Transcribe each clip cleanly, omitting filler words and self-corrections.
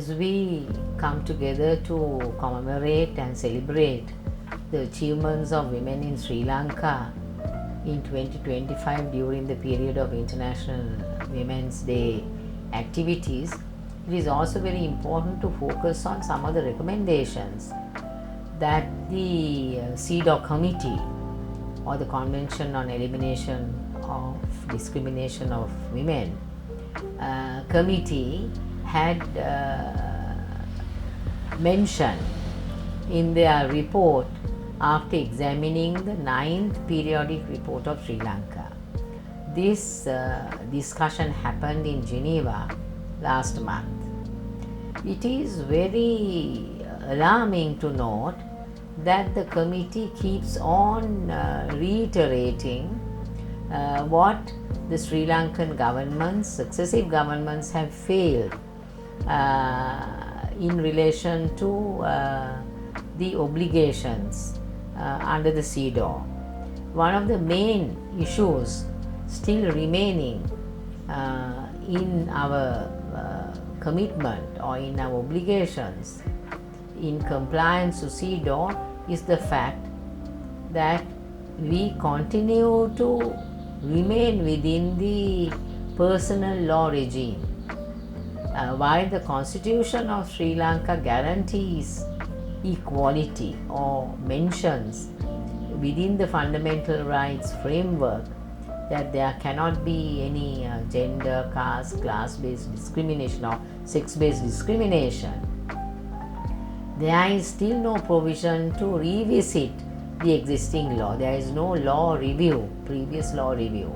as we come together to commemorate and celebrate the achievements of women in Sri Lanka in 2025 during the period of International Women's Day activities, it is also very important to focus on some of the recommendations that the CEDAW committee, or the Convention on Elimination of Discrimination of Women committee, had mentioned in their report after examining the 9th periodic report of Sri Lanka. This discussion happened in Geneva last month. It is very alarming to note that the committee keeps on reiterating what the Sri Lankan governments, successive governments, have failed in relation to the obligations under the CEDAW. One of the main issues still remaining in our commitment or in our obligations in compliance to CEDAW is the fact that we continue to remain within the personal law regime. While the Constitution of Sri Lanka guarantees equality or mentions within the fundamental rights framework that there cannot be any gender, caste, class-based discrimination or sex-based discrimination, there is still no provision to revisit the existing law. There is no law review, previous law review.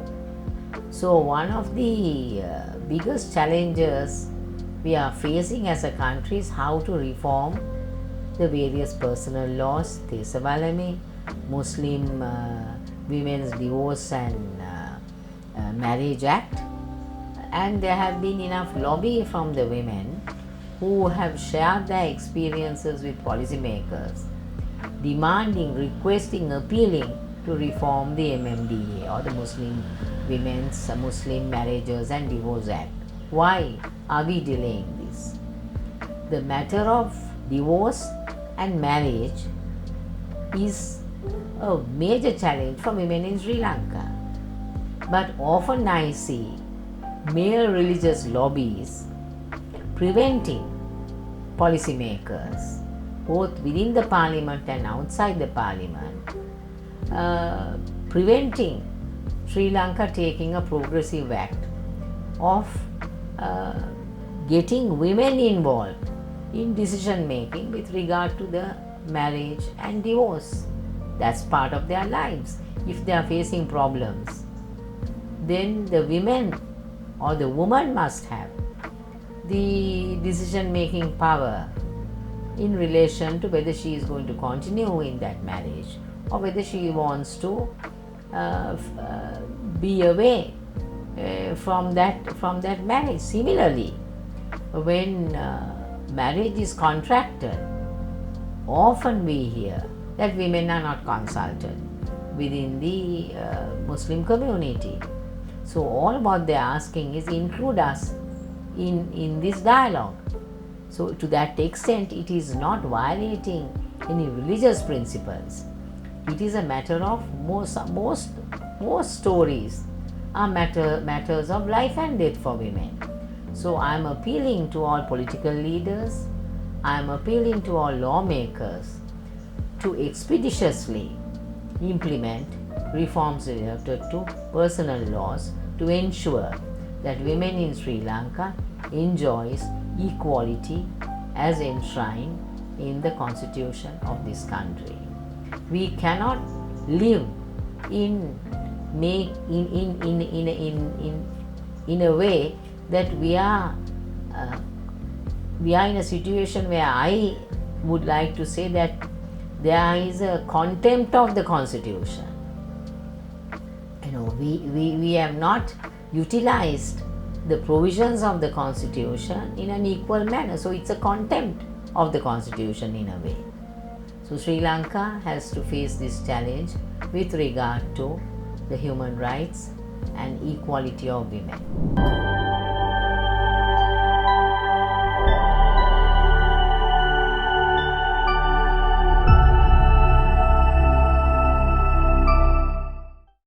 So one of the biggest challenges we are facing as a country is how to reform the various personal laws, Tesavalami, Muslim Women's Divorce and Marriage Act, and there have been enough lobby from the women who have shared their experiences with policymakers, demanding, requesting, appealing to reform the MMDA, or the Muslim Marriages and Divorce Act. Why are we delaying this? The matter of divorce and marriage is a major challenge for women in Sri Lanka. But often I see male religious lobbies preventing policymakers, both within the parliament and outside the parliament, preventing Sri Lanka taking a progressive act of getting women involved in decision making with regard to the marriage and divorce. That's part of their lives. If they are facing problems, then the women or the woman must have the decision making power in relation to whether she is going to continue in that marriage or whether she wants to be away from that marriage. Similarly, when marriage is contracted, often we hear that women are not consulted within the Muslim community. So all what they are asking is include us in this dialogue. So to that extent, it is not violating any religious principles. It is a matter of most stories are matters of life and death for women. So I am appealing to all political leaders, I am appealing to all lawmakers to expeditiously implement reforms related to personal laws to ensure that women in Sri Lanka enjoys equality as enshrined in the constitution of this country. We cannot live in a way that we are in a situation where I would like to say that there is a contempt of the constitution. We have not utilized the provisions of the constitution in an equal manner. So it's a contempt of the constitution in a way. So Sri Lanka has to face this challenge with regard to the human rights and equality of women.